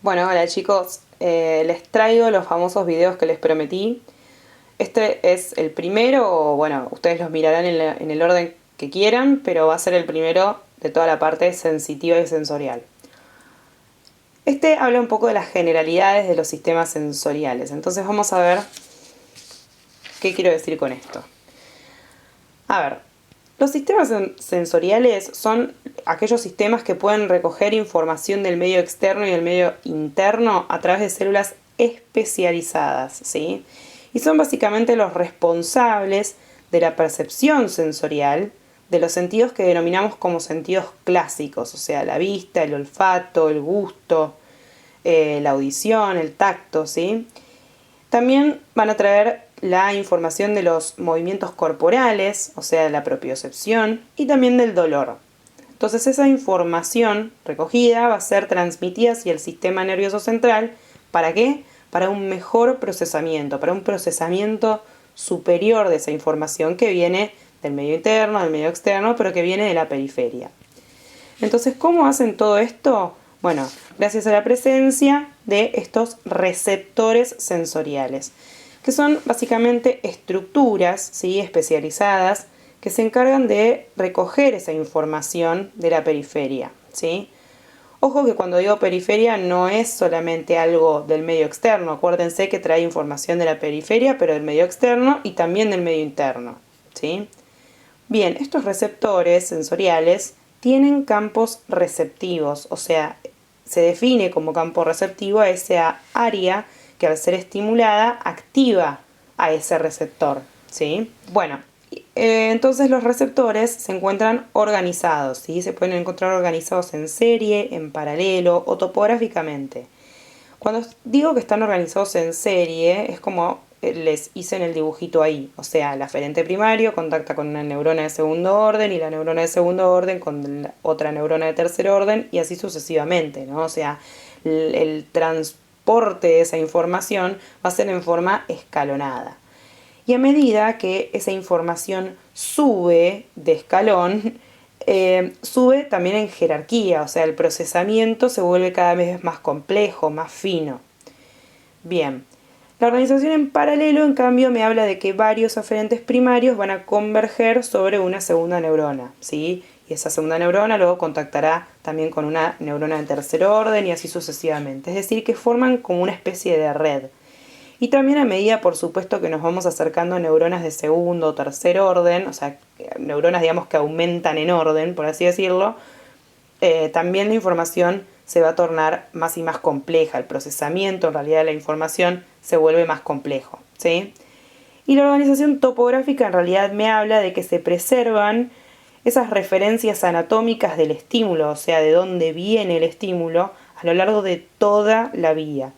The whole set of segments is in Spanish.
Bueno, hola chicos, les traigo los famosos videos que les prometí. Este es el primero, o bueno, ustedes los mirarán en el orden que quieran, pero va a ser el primero de toda la parte sensitiva y sensorial. Este habla un poco de las generalidades de los sistemas sensoriales, entonces vamos a ver qué quiero decir con esto. A ver, los sistemas sensoriales son aquellos sistemas que pueden recoger información del medio externo y del medio interno a través de células especializadas, ¿sí? Y son básicamente los responsables de la percepción sensorial de los sentidos que denominamos como sentidos clásicos, o sea, la vista, el olfato, el gusto, la audición, el tacto, ¿sí? También van a traer la información de los movimientos corporales, o sea, de la propiocepción, y también del dolor. Entonces esa información recogida va a ser transmitida hacia el sistema nervioso central. ¿Para qué? Para un mejor procesamiento, para un procesamiento superior de esa información que viene del medio interno, del medio externo, pero que viene de la periferia. Entonces, ¿cómo hacen todo esto? Bueno, gracias a la presencia de estos receptores sensoriales, que son básicamente estructuras, ¿sí?, especializadas que se encargan de recoger esa información de la periferia, ¿sí? Ojo que cuando digo periferia no es solamente algo del medio externo, acuérdense que trae información de la periferia, pero del medio externo y también del medio interno, ¿sí? Bien, estos receptores sensoriales tienen campos receptivos, o sea, se define como campo receptivo a esa área que al ser estimulada activa a ese receptor, ¿sí? Bueno, entonces los receptores se encuentran organizados, ¿sí? Se pueden encontrar organizados en serie, en paralelo o topográficamente. Cuando digo que están organizados en serie, es como les hice en el dibujito ahí. O sea, el aferente primario contacta con una neurona de segundo orden y la neurona de segundo orden con la otra neurona de tercer orden y así sucesivamente, ¿no? O sea, el transporte de esa información va a ser en forma escalonada. Y a medida que esa información sube de escalón, sube también en jerarquía, o sea, el procesamiento se vuelve cada vez más complejo, más fino. Bien, la organización en paralelo, en cambio, me habla de que varios aferentes primarios van a converger sobre una segunda neurona, ¿sí? Y esa segunda neurona luego contactará también con una neurona de tercer orden y así sucesivamente. Es decir, que forman como una especie de red. Y también a medida, por supuesto, que nos vamos acercando a neuronas de segundo o tercer orden, o sea, neuronas, digamos, que aumentan en orden, por así decirlo, también la información se va a tornar más y más compleja. El procesamiento, en realidad, de la información se vuelve más complejo, ¿sí? Y la organización topográfica en realidad me habla de que se preservan esas referencias anatómicas del estímulo, o sea, de dónde viene el estímulo, a lo largo de toda la vía.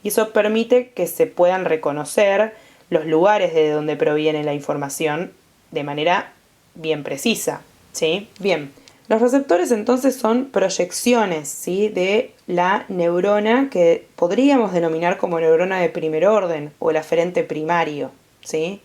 Y eso permite que se puedan reconocer los lugares de donde proviene la información de manera bien precisa, ¿sí? Bien, los receptores entonces son proyecciones, ¿sí?, de la neurona que podríamos denominar como neurona de primer orden o el aferente primario, ¿sí?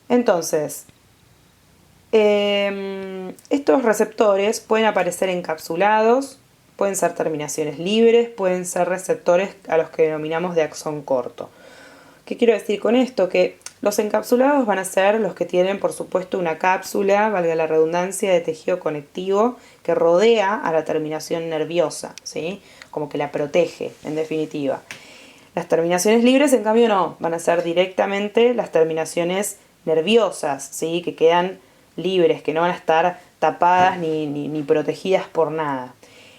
Entonces, estos receptores pueden aparecer encapsulados, pueden ser terminaciones libres, pueden ser receptores a los que denominamos de axón corto. ¿Qué quiero decir con esto? Que los encapsulados van a ser los que tienen, por supuesto, una cápsula, valga la redundancia, de tejido conectivo que rodea a la terminación nerviosa, ¿sí? Como que la protege, en definitiva. Las terminaciones libres, en cambio, no, van a ser directamente las terminaciones nerviosas, ¿sí?, que quedan libres, que no van a estar tapadas ni protegidas por nada.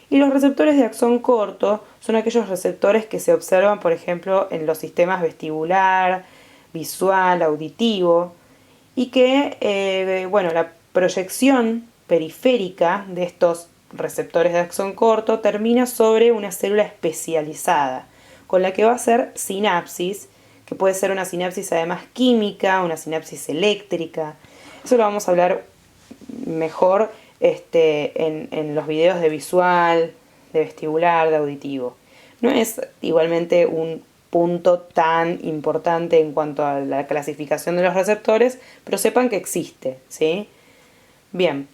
Y los receptores de axón corto son aquellos receptores que se observan, por ejemplo, en los sistemas vestibular, visual, auditivo, y que, bueno, la proyección periférica de estos receptores de axón corto termina sobre una célula especializada, con la que va a hacer sinapsis, que puede ser una sinapsis además química, una sinapsis eléctrica. Eso lo vamos a hablar mejor en los videos de visual, de vestibular, de auditivo. No es igualmente un punto tan importante en cuanto a la clasificación de los receptores, pero sepan que existe, ¿sí? Bien,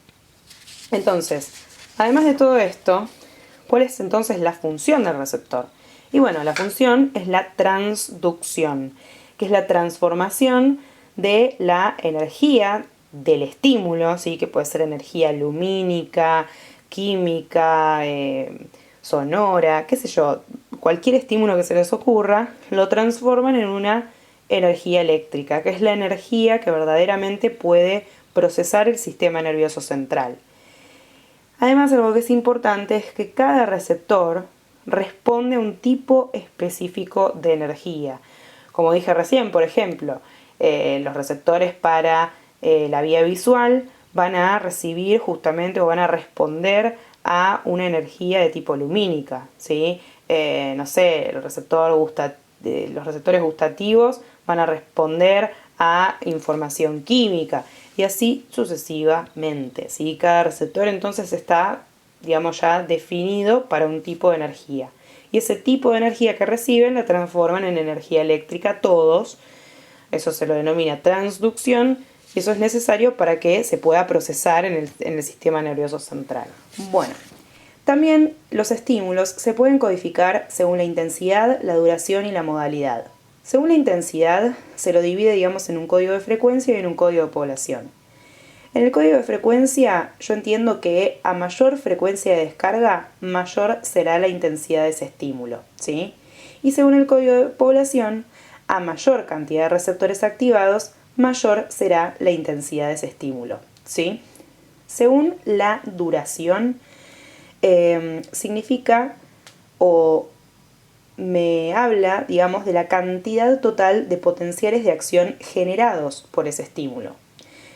entonces, además de todo esto, ¿Cuál es entonces la función del receptor? Y bueno, la función es la transducción, que es la transformación de la energía del estímulo, ¿sí? Que puede ser energía lumínica, química, sonora, qué sé yo, cualquier estímulo que se les ocurra, lo transforman en una energía eléctrica, que es la energía que verdaderamente puede procesar el sistema nervioso central. Además, algo que es importante es que cada receptor responde a un tipo específico de energía. Como dije recién, por ejemplo, los receptores para la vía visual van a recibir justamente o van a responder a una energía de tipo lumínica, ¿sí? No sé, los receptores gustativos van a responder a información química y así sucesivamente, ¿sí? Cada receptor entonces está, digamos, ya definido para un tipo de energía. Y ese tipo de energía que reciben la transforman en energía eléctrica todos. Eso se lo denomina transducción y eso es necesario para que se pueda procesar en el sistema nervioso central. Bueno, también los estímulos se pueden codificar según la intensidad, la duración y la modalidad. Según la intensidad, se lo divide, digamos, en un código de frecuencia y en un código de población. En el código de frecuencia, yo entiendo que a mayor frecuencia de descarga, mayor será la intensidad de ese estímulo, ¿sí? Y según el código de población, a mayor cantidad de receptores activados, mayor será la intensidad de ese estímulo, ¿sí? Según la duración, significa o me habla, digamos, de la cantidad total de potenciales de acción generados por ese estímulo.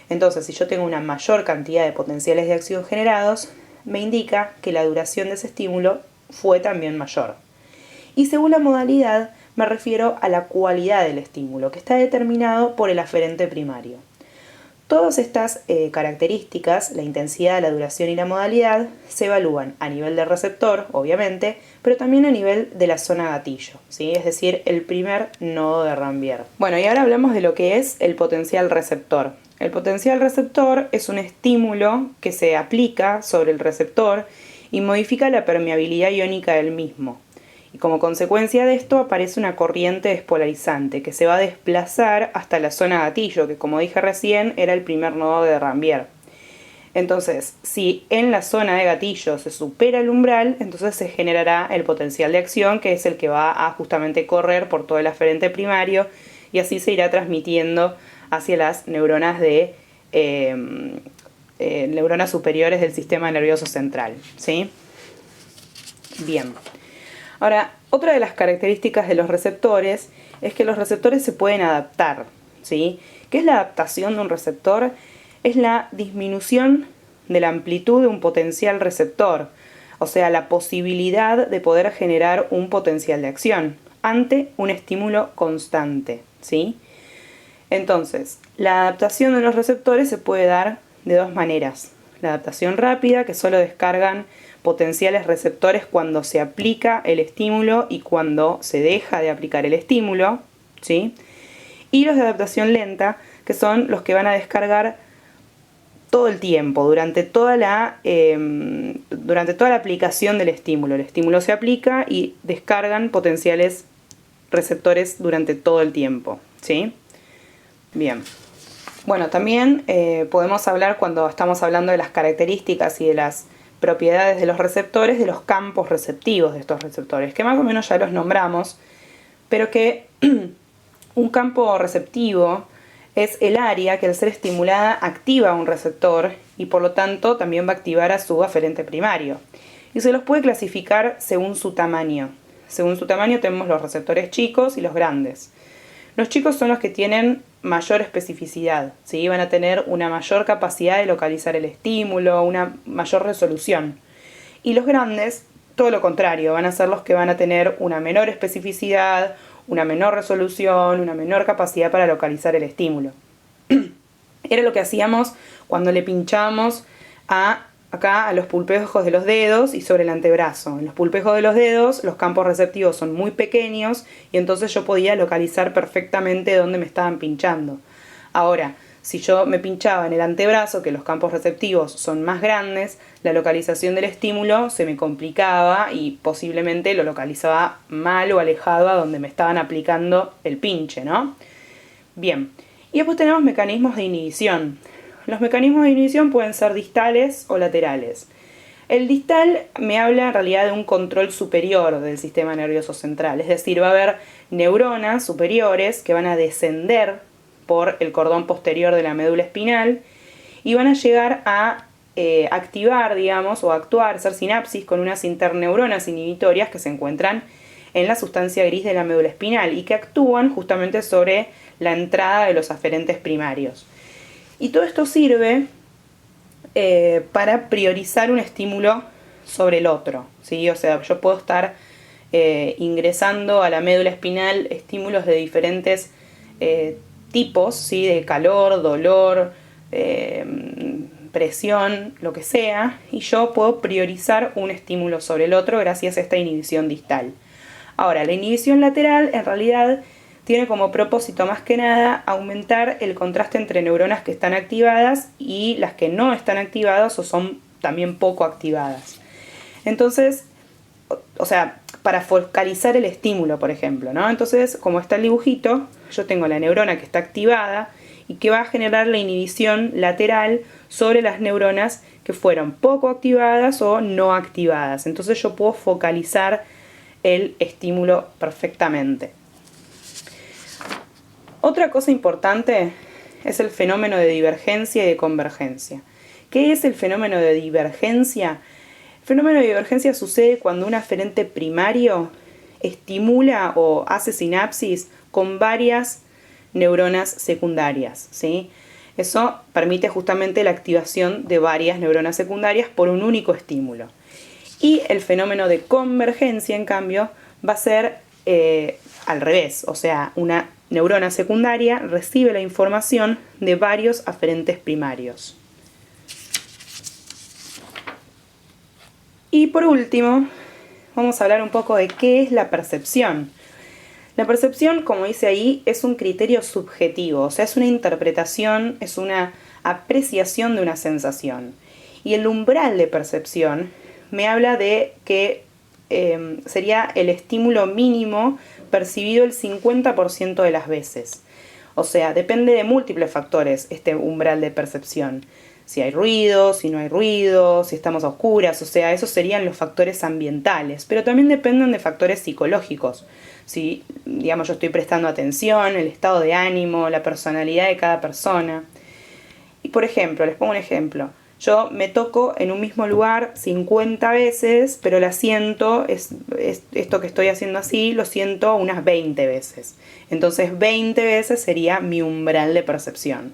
Entonces, si yo tengo una mayor cantidad de potenciales de acción generados, me indica que la duración de ese estímulo fue también mayor. Y según la modalidad, me refiero a la cualidad del estímulo, que está determinado por el aferente primario. Todas estas características, la intensidad, la duración y la modalidad, se evalúan a nivel del receptor, obviamente, pero también a nivel de la zona gatillo, ¿sí? Es decir, el primer nodo de Ranvier. Bueno, y ahora hablamos de lo que es el potencial receptor. El potencial receptor es un estímulo que se aplica sobre el receptor y modifica la permeabilidad iónica del mismo. Y como consecuencia de esto aparece una corriente despolarizante que se va a desplazar hasta la zona gatillo, que como dije recién era el primer nodo de Ranvier. Entonces, si en la zona de gatillo se supera el umbral, entonces se generará el potencial de acción, que es el que va a justamente correr por todo el aferente primario y así se irá transmitiendo hacia las neuronas neuronas superiores del sistema nervioso central, ¿sí? Bien. Ahora, otra de las características de los receptores es que los receptores se pueden adaptar, ¿sí? ¿Qué es la adaptación de un receptor? Es la disminución de la amplitud de un potencial receptor, o sea, la posibilidad de poder generar un potencial de acción ante un estímulo constante, ¿sí? Entonces, la adaptación de los receptores se puede dar de dos maneras. La adaptación rápida, que solo descargan potenciales receptores cuando se aplica el estímulo y cuando se deja de aplicar el estímulo, ¿sí? Y los de adaptación lenta, que son los que van a descargar todo el tiempo, durante toda la aplicación del estímulo. El estímulo se aplica y descargan potenciales receptores durante todo el tiempo, ¿sí? Bien. Bueno, también podemos hablar, cuando estamos hablando de las características y de las propiedades de los receptores, de los campos receptivos de estos receptores, que más o menos ya los nombramos, pero que un campo receptivo es el área que al ser estimulada activa un receptor y por lo tanto también va a activar a su aferente primario. Y se los puede clasificar según su tamaño. Según su tamaño tenemos los receptores chicos y los grandes. Los chicos son los que tienen mayor especificidad, ¿sí? Van a tener una mayor capacidad de localizar el estímulo, una mayor resolución. Y los grandes, todo lo contrario, van a ser los que van a tener una menor especificidad, una menor resolución, una menor capacidad para localizar el estímulo. Era lo que hacíamos cuando le pinchábamos acá a los pulpejos de los dedos y sobre el antebrazo. En los pulpejos de los dedos los campos receptivos son muy pequeños y entonces yo podía localizar perfectamente dónde me estaban pinchando. Ahora, Si yo me pinchaba en el antebrazo, que los campos receptivos son más grandes, la localización del estímulo se me complicaba y posiblemente lo localizaba mal o alejado a donde me estaban aplicando el pinche, ¿no? Bien, y después tenemos mecanismos de inhibición. Los mecanismos de inhibición pueden ser distales o laterales. El distal me habla en realidad de un control superior del sistema nervioso central, es decir, va a haber neuronas superiores que van a descender por el cordón posterior de la médula espinal y van a llegar a activar, digamos, o actuar, hacer sinapsis con unas interneuronas inhibitorias que se encuentran en la sustancia gris de la médula espinal y que actúan justamente sobre la entrada de los aferentes primarios. Y todo esto sirve para priorizar un estímulo sobre el otro, ¿sí? O sea, yo puedo estar ingresando a la médula espinal estímulos de diferentes tipos, ¿sí? De calor, dolor, presión, lo que sea, y yo puedo priorizar un estímulo sobre el otro gracias a esta inhibición distal. Ahora, la inhibición lateral en realidad tiene como propósito más que nada aumentar el contraste entre neuronas que están activadas y las que no están activadas o son también poco activadas. Entonces, o sea, para focalizar el estímulo, por ejemplo, ¿no? Entonces, como está el dibujito, yo tengo la neurona que está activada y que va a generar la inhibición lateral sobre las neuronas que fueron poco activadas o no activadas. Entonces yo puedo focalizar el estímulo perfectamente. Otra cosa importante es el fenómeno de divergencia y de convergencia. ¿Qué es el fenómeno de divergencia? El fenómeno de divergencia sucede cuando un aferente primario estimula o hace sinapsis con varias neuronas secundarias, ¿sí? Eso permite justamente la activación de varias neuronas secundarias por un único estímulo. Y el fenómeno de convergencia, en cambio, va a ser al revés, o sea, una neurona secundaria recibe la información de varios aferentes primarios. Y por último, vamos a hablar un poco de qué es la percepción. La percepción, como dice ahí, es un criterio subjetivo, o sea, es una interpretación, es una apreciación de una sensación. Y el umbral de percepción me habla de que sería el estímulo mínimo percibido el 50% de las veces. O sea, depende de múltiples factores este umbral de percepción. Si hay ruido, si no hay ruido, si estamos a oscuras, o sea, esos serían los factores ambientales, pero también dependen de factores psicológicos. Si, digamos, yo estoy prestando atención, el estado de ánimo, la personalidad de cada persona. Y por ejemplo, les pongo un ejemplo. Yo me toco en un mismo lugar 50 veces, pero la siento, esto que estoy haciendo así, lo siento unas 20 veces. Entonces 20 veces sería mi umbral de percepción.